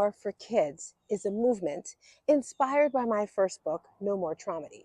Are for Kids is a movement inspired by my first book, No More Traumedy.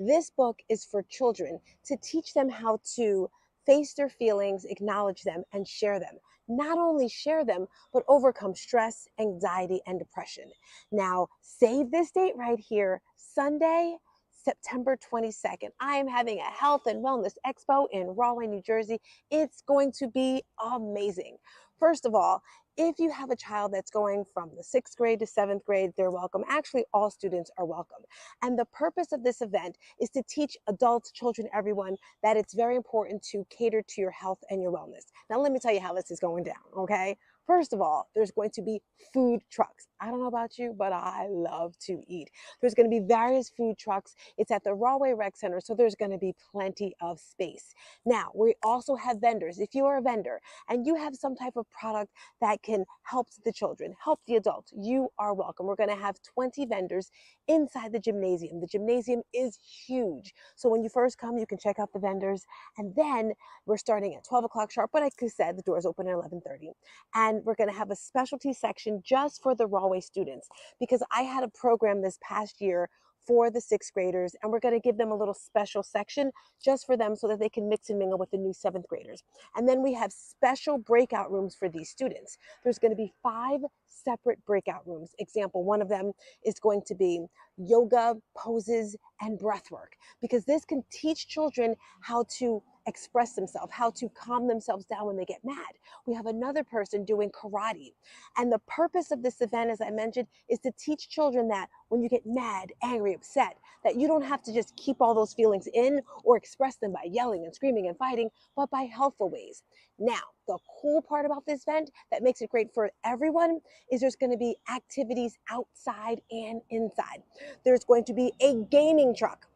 This book is for children to teach them how to face their feelings, acknowledge them, and share them. Not only share them, but overcome stress, anxiety, and depression. Now, save this date right here, Sunday, September 22nd. I am having a health and wellness expo in Rahway, New Jersey. It's going to be amazing. First of all, if you have a child that's going from the 6th grade to 7th grade, they're welcome. Actually, all students are welcome. And the purpose of this event is to teach adults, children, everyone that it's very important to cater to your health and your wellness. Now, let me tell you how this is going down, okay? First of all, there's going to be food trucks. I don't know about you, but I love to eat. There's going to be various food trucks. It's at the Rahway Rec Center, so there's going to be plenty of space. Now, we also have vendors. If you are a vendor and you have some type of product that can help the children, help the adults, you are welcome. We're going to have 20 vendors inside the gymnasium. The gymnasium is huge. So when you first come, you can check out the vendors. And then we're starting at 12 o'clock sharp. But like I said, the doors open at 11:30. And we're going to have a specialty section just for the Rahway students, because I had a program this past year for the 6th graders, and we're going to give them a little special section just for them so that they can mix and mingle with the new 7th graders. And then we have special breakout rooms for these students. There's going to be 5 separate breakout rooms. Example, one of them is going to be yoga poses and breath work, because this can teach children how to express themselves, how to calm themselves down when they get mad. We have another person doing karate. And the purpose of this event, as I mentioned, is to teach children that when you get mad, angry, upset, that you don't have to just keep all those feelings in or express them by yelling and screaming and fighting, but by helpful ways. Now, the cool part about this event that makes it great for everyone is there's going to be activities outside and inside. There's going to be a gaming truck.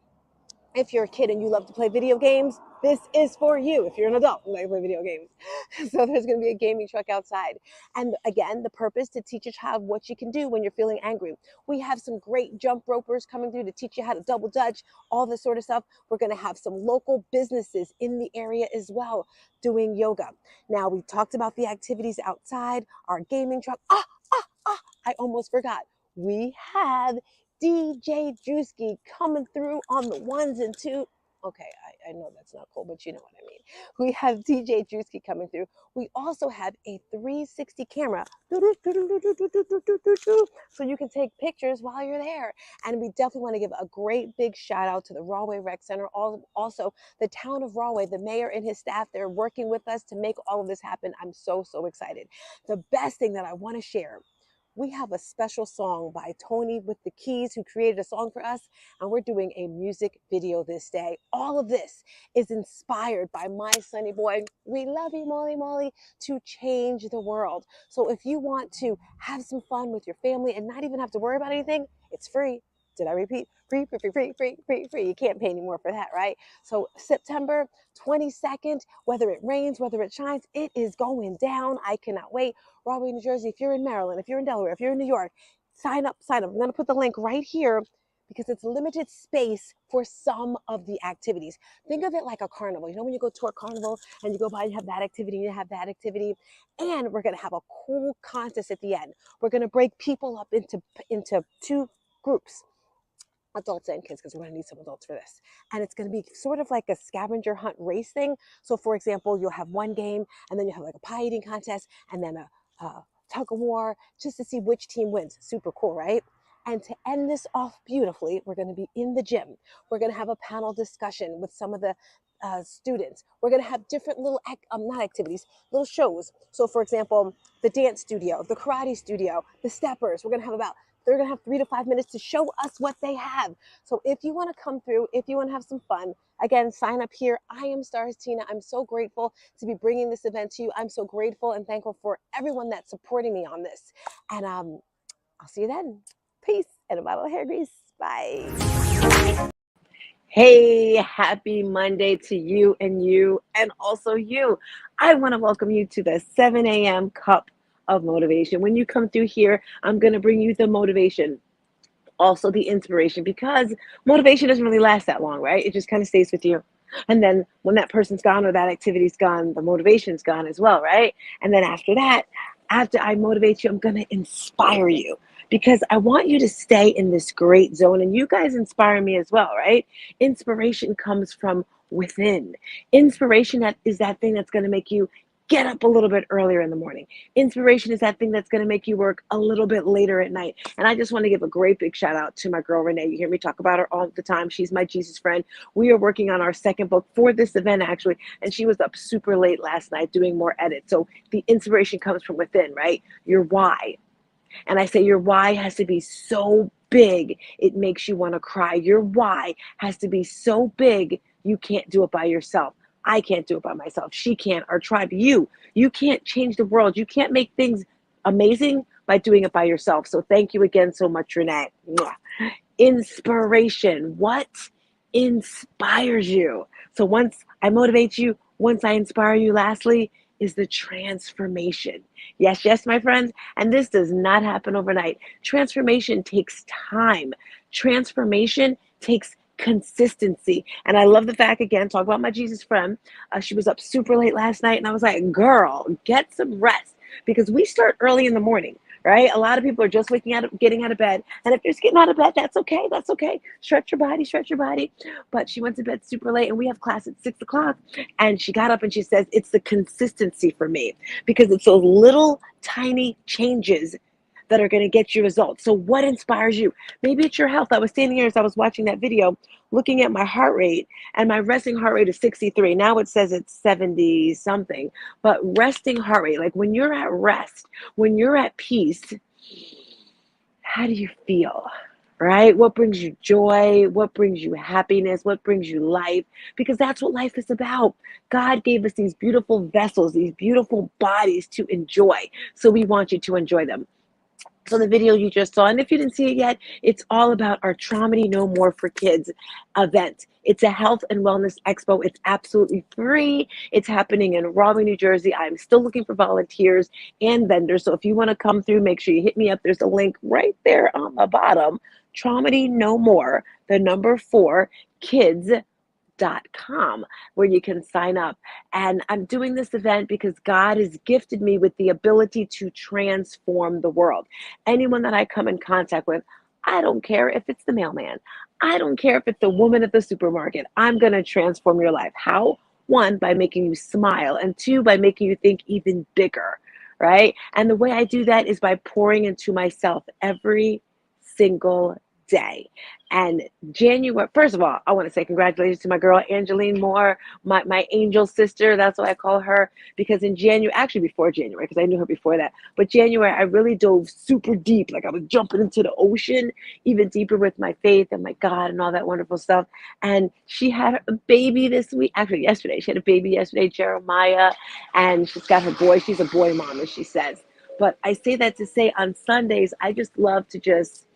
If you're a kid and you love to play video games, this is for you. If you're an adult and like to play video games. So there's going to be a gaming truck outside. And again, the purpose to teach a child what you can do when you're feeling angry. We have some great jump ropers coming through to teach you how to double dutch, all this sort of stuff. We're going to have some local businesses in the area as well doing yoga. Now, we talked about the activities outside, our gaming truck. I almost forgot. We have DJ Drewski coming through on the ones and twos. Okay, I know that's not cool, but you know what I mean. We have DJ Drewski coming through. We also have a 360 camera, so you can take pictures while you're there. And we definitely want to give a great big shout out to the Rahway Rec Center. Also, the town of Rahway, the mayor and his staff, they're working with us to make all of this happen. I'm so excited. The best thing that I want to share, we have a special song by Tony with the Keys, who created a song for us, and we're doing a music video this day. All of this is inspired by my sonny boy, We Love You, Molly Molly, to change the world. So if you want to have some fun with your family and not even have to worry about anything, it's free. Did I repeat? Free, free, free, free, free, free, free. You can't pay any more for that, right? So September 22nd, whether it rains, whether it shines, it is going down. I cannot wait. Rahway, New Jersey, if you're in Maryland, if you're in Delaware, if you're in New York, sign up, sign up. I'm going to put the link right here because it's limited space for some of the activities. Think of it like a carnival. You know, when you go to a carnival and you go by and you have that activity, and you have that activity, and we're going to have a cool contest at the end. We're going to break people up into 2 groups, adults and kids, because we're going to need some adults for this. And it's going to be sort of like a scavenger hunt race thing. So for example, you'll have one game, and then you have like a pie eating contest, and then a tug of war, just to see which team wins. Super cool, right? And to end this off beautifully, we're going to be in the gym. We're going to have a panel discussion with some of the students. We're going to have different little, not activities, little shows. So for example, the dance studio, the karate studio, the steppers, they're going to have 3 to 5 minutes to show us what they have. So if you want to come through, if you want to have some fun, again, sign up here. I am Stars Tina. I'm so grateful to be bringing this event to you. I'm so grateful and thankful for everyone that's supporting me on this. And I'll see you then. Peace and a bottle of hair grease. Bye. Hey, happy Monday to you and also you. I want to welcome you to the 7 a.m. cup of motivation. When you come through here, I'm going to bring you the motivation, also the inspiration, because motivation doesn't really last that long, right? It just kind of stays with you. And then when that person's gone or that activity's gone, the motivation's gone as well, right? And then after that, after I motivate you, I'm going to inspire you because I want you to stay in this great zone. And you guys inspire me as well, right? Inspiration comes from within. Inspiration is that thing that's going to make you get up a little bit earlier in the morning. Inspiration is that thing that's going to make you work a little bit later at night. And I just want to give a great big shout out to my girl, Renee. You hear me talk about her all the time. She's my Jesus friend. We are working on our second book for this event, actually. And she was up super late last night doing more edits. So the inspiration comes from within, right? Your why. And I say your why has to be so big, it makes you want to cry. Your why has to be so big, you can't do it by yourself. I can't do it by myself. She can't. Our tribe, you can't change the world. You can't make things amazing by doing it by yourself. So thank you again so much, Renee. Mwah. Inspiration. What inspires you? So once I motivate you, once I inspire you, lastly, is the transformation. Yes, yes, my friends. And this does not happen overnight. Transformation takes time. Transformation takes consistency. And I love the fact, again, talk about my Jesus friend. She was up super late last night. And I was like, girl, get some rest because we start early in the morning. Right? A lot of people are just getting out of bed. And if you're just getting out of bed, that's okay. That's okay. Stretch your body, stretch your body. But she went to bed super late and we have class at 6 o'clock. And she got up and she says, it's the consistency for me because it's those little tiny changes that are going to get you results. So what inspires you? Maybe it's your health. I was standing here as I was watching that video, looking at my heart rate, and my resting heart rate is 63. Now it says it's 70 something, but resting heart rate, like when you're at rest, when you're at peace, how do you feel? Right? What brings you joy? What brings you happiness? What brings you life? Because that's what life is about. God gave us these beautiful vessels, these beautiful bodies to enjoy. So we want you to enjoy them. So the video you just saw, and if you didn't see it yet, it's all about our Traumedy No More for Kids event. It's a health and wellness expo. It's absolutely free. It's happening in Rahway, New Jersey. I'm still looking for volunteers and vendors. So if you want to come through, make sure you hit me up. There's a link right there on the bottom. Traumedy No More, the number 4, kids. .com where you can sign up. And I'm doing this event because God has gifted me with the ability to transform the world. Anyone that I come in contact with, I don't care if it's the mailman. I don't care if it's the woman at the supermarket. I'm going to transform your life. How? 1, by making you smile, and 2, by making you think even bigger, right? And the way I do that is by pouring into myself every single day. And January, first of all, I want to say congratulations to my girl, Angeline Moore, my angel sister. That's what I call her. Because in January, actually before January, because I knew her before that, but January, I really dove super deep. Like I was jumping into the ocean, even deeper with my faith and my God and all that wonderful stuff. And she had a baby this week, actually yesterday. She had a baby yesterday, Jeremiah, and she's got her boy. She's a boy mom, as she says. But I say that to say on Sundays, I just love to just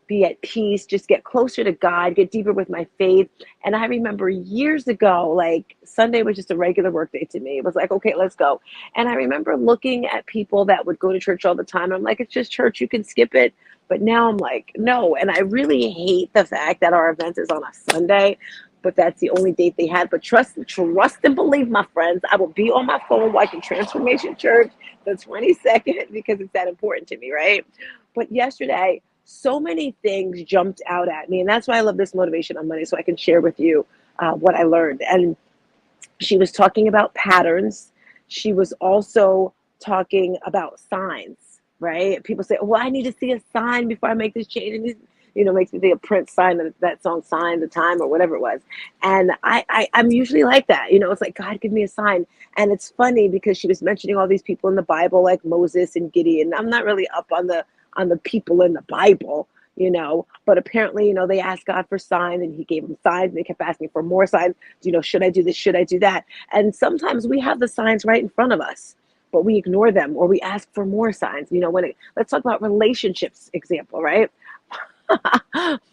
be at peace, just get closer to God, get deeper with my faith. And I remember years ago, like Sunday was just a regular work day to me. It was like, okay, let's go. And I remember looking at people that would go to church all the time. I'm like, it's just church, you can skip it. But now I'm like, no. And I really hate the fact that our event is on a Sunday, but that's the only date they had. But trust and believe, my friends, I will be on my phone watching Transformation Church the 22nd because it's that important to me, right? But yesterday, so many things jumped out at me. And that's why I love this Motivation on Monday, so I can share with you what I learned. And she was talking about patterns. She was also talking about signs, right? People say, well, I need to see a sign before I make this change. And makes me think of Prince sign that song, Sign the Time, or whatever it was. And I'm usually like that. It's like, God, give me a sign. And it's funny because she was mentioning all these people in the Bible, like Moses and Gideon. I'm not really up on the people in the Bible, but apparently, they asked God for signs and he gave them signs and they kept asking for more signs. Should I do this? Should I do that? And sometimes we have the signs right in front of us, but we ignore them or we ask for more signs. Let's talk about relationships example, right?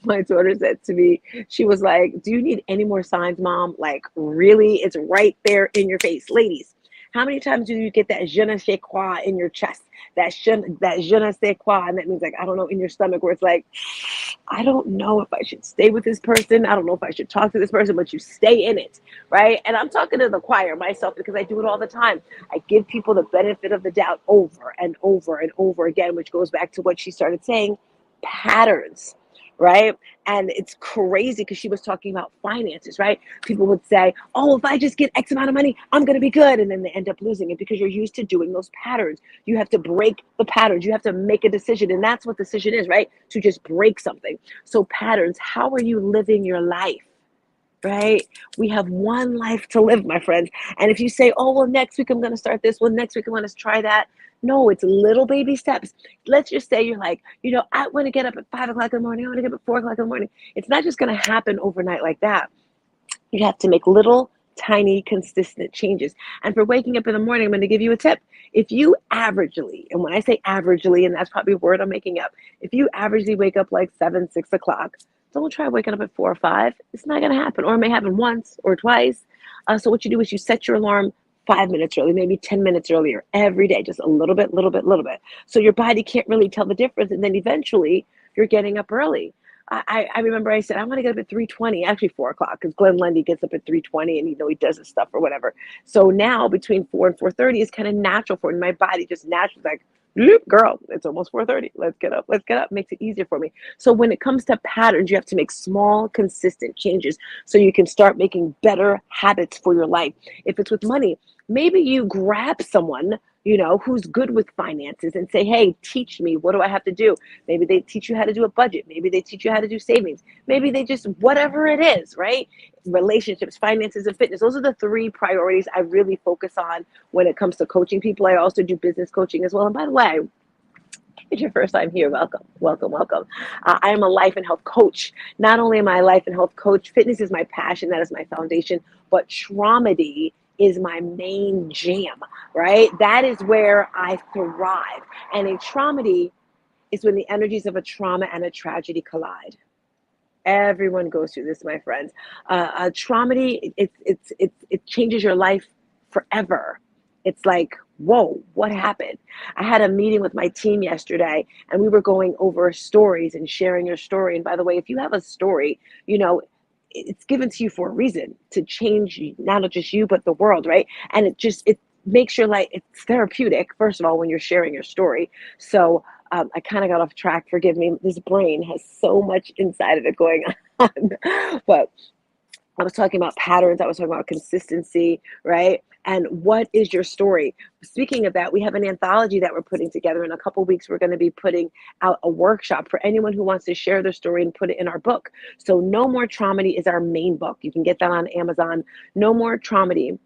My daughter said to me, she was like, do you need any more signs, Mom? Like, really? It's right there in your face, ladies. How many times do you get that je ne sais quoi in your chest? That je ne sais quoi, and that means like, I don't know, in your stomach, where it's like, I don't know if I should stay with this person. I don't know if I should talk to this person, but you stay in it, right? And I'm talking to the choir myself because I do it all the time. I give people the benefit of the doubt over and over and over again, which goes back to what she started saying, patterns, right? And it's crazy because she was talking about finances, right? People would say, oh, if I just get X amount of money, I'm going to be good. And then they end up losing it because you're used to doing those patterns. You have to break the patterns. You have to make a decision. And that's what decision is, right? To just break something. So patterns, how are you living your life? Right? We have one life to live, my friends. And if you say, oh, well, next week I'm going to start this, well, next week I'm going to try that. No, it's little baby steps. Let's just say you're like, I want to get up at 5 o'clock in the morning. I want to get up at 4 o'clock in the morning. It's not just going to happen overnight like that. You have to make little, tiny, consistent changes. And for waking up in the morning, I'm going to give you a tip. If you averagely, and when I say averagely, and that's probably a word I'm making up, if you averagely wake up like 7, 6 o'clock, don't try waking up at 4 or 5. It's not going to happen, or it may happen once or twice. So what you do is you set your alarm 5 minutes early, maybe 10 minutes earlier every day, just a little bit, little bit, little bit. So your body can't really tell the difference. And then eventually you're getting up early. I remember I said, I want to get up at 3:20, actually 4 o'clock, because Glenn Lundy gets up at 3:20 and he does his stuff or whatever. So now between 4 and 4:30 is kind of natural for me. My body just naturally like, girl, it's almost 4:30. Let's get up. Let's get up. Makes it easier for me. So when it comes to patterns, you have to make small, consistent changes so you can start making better habits for your life. If it's with money, maybe you grab someone, who's good with finances and say, hey, teach me. What do I have to do? Maybe they teach you how to do a budget. Maybe they teach you how to do savings. Maybe they just, whatever it is, right? Relationships, finances, and fitness. Those are the 3 priorities I really focus on when it comes to coaching people. I also do business coaching as well. And by the way, if it's your first time here, welcome, welcome, welcome. I am a life and health coach. Not only am I a life and health coach, fitness is my passion, that is my foundation, but Traumedy is my main jam, right? That is where I thrive. And a Traumedy is when the energies of a trauma and a tragedy collide. Everyone goes through this, my friends. A Traumedy, it changes your life forever. It's like, whoa, what happened? I had a meeting with my team yesterday, and we were going over stories and sharing your story. And by the way, if you have a story, it's given to you for a reason, to change not just you, but the world, right? And it makes your life, it's therapeutic, first of all, when you're sharing your story. So I kind of got off track. Forgive me. This brain has so much inside of it going on. But I was talking about patterns. I was talking about consistency, right? And what is your story? Speaking of that, we have an anthology that we're putting together. In a couple of weeks, we're going to be putting out a workshop for anyone who wants to share their story and put it in our book. So No More Traumedy is our main book. You can get that on Amazon. No More Traumedy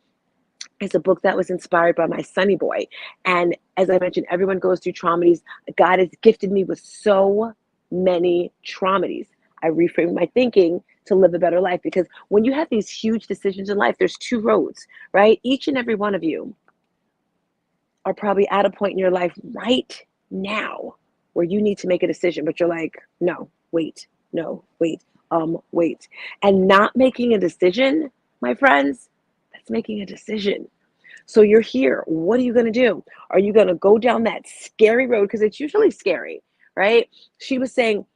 is a book that was inspired by my sonny boy. And as I mentioned, everyone goes through traumedies. God has gifted me with so many traumedies. I reframed my thinking to live a better life, because when you have these huge decisions in life, there's 2 roads, right? Each and every one of you are probably at a point in your life right now where you need to make a decision, but you're like, no, wait, wait. And not making a decision, my friends, that's making a decision. So you're here. What are you going to do? Are you going to go down that scary road? Because it's usually scary, right? She was saying,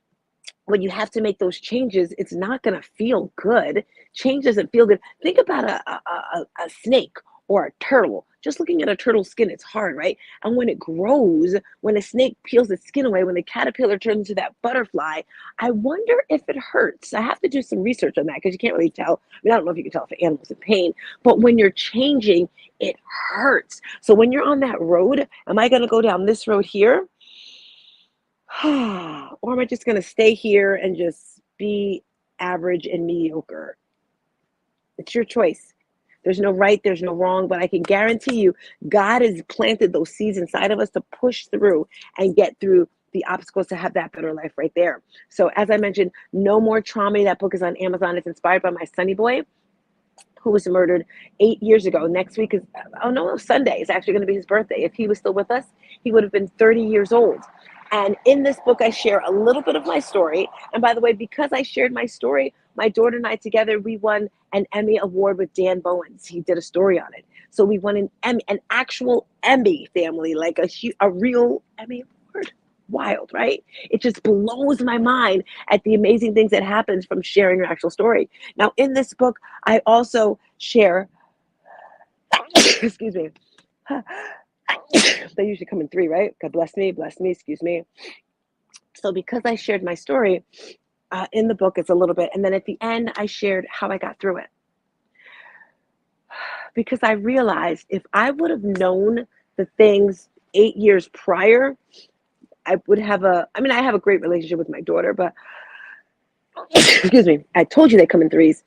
when you have to make those changes, it's not going to feel good. Change doesn't feel good. Think about a snake or a turtle. Just looking at a turtle's skin, it's hard, right? And when it grows, when a snake peels its skin away, when the caterpillar turns into that butterfly, I wonder if it hurts. I have to do some research on that, because you can't really tell. I mean, I don't know if you can tell if an animal's in pain, but when you're changing, it hurts. So when you're on that road, am I going to go down this road here? Or am I just going to stay here and just be average and mediocre? It's your choice. There's no right, there's no wrong, but I can guarantee you, God has planted those seeds inside of us to push through and get through the obstacles to have that better life right there. So as I mentioned, No More Trauma. That book is on Amazon. It's inspired by my sonny boy, who was murdered 8 years ago. Next week is, oh no, Sunday is actually going to be his birthday. If he was still with us, he would have been 30 years old. And in this book, I share a little bit of my story. And by the way, because I shared my story, my daughter and I together, we won an Emmy Award with Dan Bowens. He did a story on it. So we won an Emmy, an actual Emmy, family, like a real Emmy award. Wild, right? It just blows my mind at the amazing things that happens from sharing your actual story. Now, in this book, I also share, excuse me, they usually come in three, right? God bless me, excuse me. So because I shared my story in the book, it's a little bit, and then at the end, I shared how I got through it. Because I realized if I would have known the things 8 years prior, I would have I have a great relationship with my daughter, but excuse me, I told you they come in threes.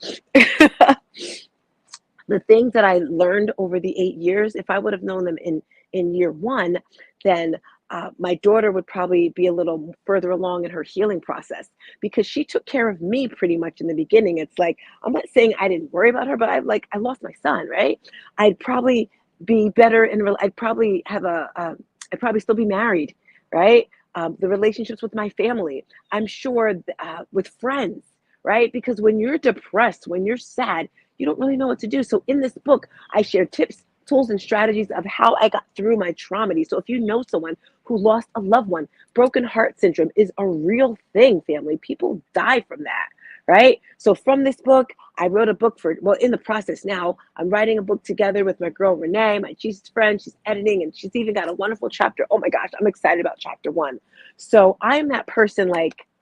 The things that I learned over the 8 years, if I would have known them in year one, then my daughter would probably be a little further along in her healing process because she took care of me pretty much in the beginning. It's like, I'm not saying I didn't worry about her, but I lost my son, right? I'd probably be better I'd probably have I'd probably still be married, right? The relationships with my family, I'm sure with friends, right? Because when you're depressed, when you're sad, you don't really know what to do. So in this book, I share tips, tools, and strategies of how I got through my trauma. So if you know someone who lost a loved one, broken heart syndrome is a real thing, family. People die from that, right? So from this book, I wrote a book in the process now, I'm writing a book together with my girl, Renee, my Jesus friend. She's editing, and she's even got a wonderful chapter. Oh my gosh, I'm excited about chapter 1. So I'm that person,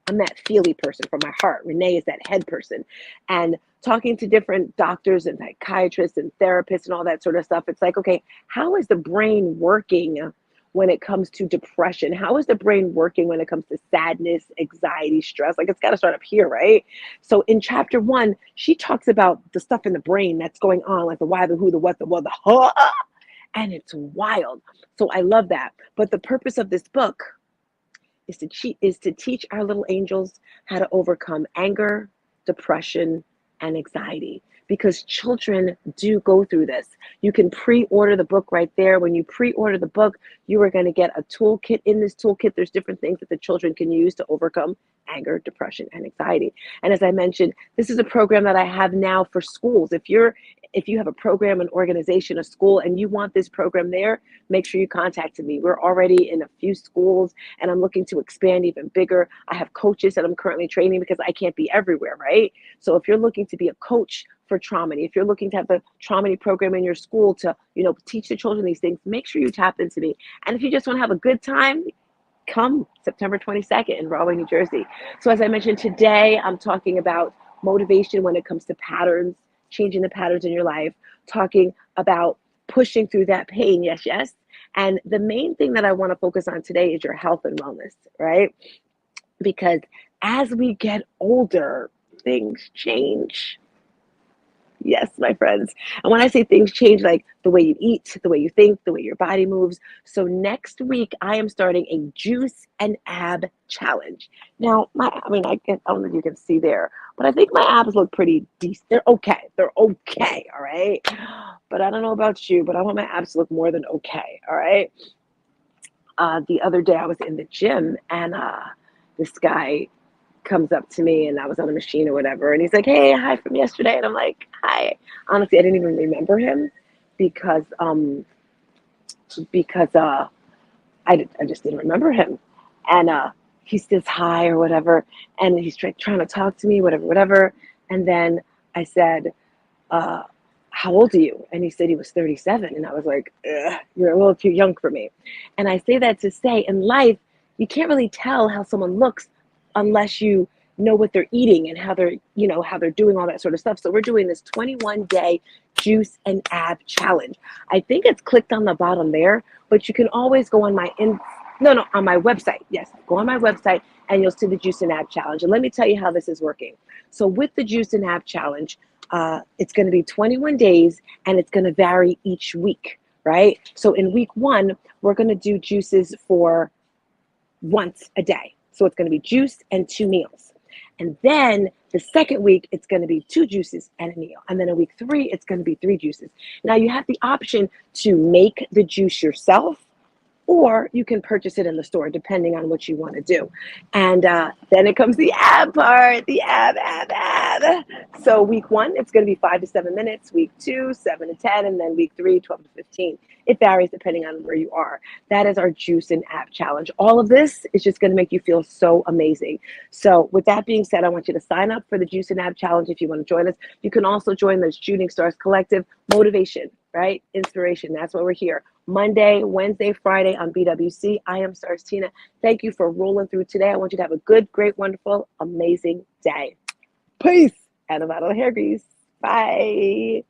I'm that feely person from my heart. Renee is that head person. And talking to different doctors and psychiatrists and therapists and all that sort of stuff, it's like, okay, how is the brain working when it comes to depression? How is the brain working when it comes to sadness, anxiety, stress? Like, it's got to start up here, right? So in chapter 1, she talks about the stuff in the brain that's going on, like the why, the who, the what, the what, the huh, and it's wild. So I love that. But the purpose of this book is to teach our little angels how to overcome anger, depression, and anxiety, because children do go through this. You can pre-order the book right there. When you pre-order the book, you are going to get a toolkit. In this toolkit, there's different things that the children can use to overcome anger, depression, and anxiety. And as I mentioned, this is a program that I have now for schools. If you have a program, an organization, a school, and you want this program there, make sure you contact me. We're already in a few schools, and I'm looking to expand even bigger. I have coaches that I'm currently training because I can't be everywhere, right? So if you're looking to be a coach for Traumedy, if you're looking to have the Traumedy program in your school to, teach the children these things, make sure you tap into me. And if you just want to have a good time, come September 22nd in Rahway, New Jersey. So as I mentioned today, I'm talking about motivation when it comes to patterns, changing the patterns in your life, talking about pushing through that pain. Yes. And the main thing that I want to focus on today is your health and wellness, right? Because as we get older, things change. Yes, my friends. And when I say things change, like the way you eat, the way you think, the way your body moves. So next week, I am starting a juice and ab challenge. Now, I don't know if you can see there, but I think my abs look pretty decent. They're okay. All right. But I don't know about you, but I want my abs to look more than okay. All right. The other day I was in the gym, and this guy comes up to me, and I was on a machine or whatever, and he's like, "Hey, hi from yesterday," and I'm like, "Hi." Honestly, I didn't even remember him because I just didn't remember him, and he says hi or whatever, and he's trying to talk to me, whatever, and then I said, "How old are you?" And he said he was 37, and I was like, "You're a little too young for me." And I say that to say, in life, you can't really tell how someone looks unless you know what they're eating and how they're doing all that sort of stuff. So we're doing this 21-day juice and ab challenge. I think it's clicked on the bottom there, but you can always go on on my website. Yes, go on my website and you'll see the juice and ab challenge. And let me tell you how this is working. So with the juice and ab challenge, it's going to be 21 days and it's going to vary each week, right? So in week 1, we're going to do juices for once a day. So it's going to be juice and 2 meals. And then the second week, it's going to be 2 juices and a meal. And then in week 3, it's going to be 3 juices. Now you have the option to make the juice yourself, or you can purchase it in the store depending on what you want to do. And then it comes the ab part, the ab. So week 1, it's going to be 5 to 7 minutes. Week 2, 7 to 10, and then week 3, 12 to 15. It varies depending on where you are. That is our Juice and Ab Challenge. All of this is just going to make you feel so amazing. So with that being said, I want you to sign up for the Juice and Ab Challenge if you want to join us. You can also join the Shooting Stars Collective. Motivation, right? Inspiration. That's why we're here. Monday, Wednesday, Friday on BWC. I am Stars Tina. Thank you for rolling through today. I want you to have a good, great, wonderful, amazing day. Peace. And a bottle of hair grease. Bye.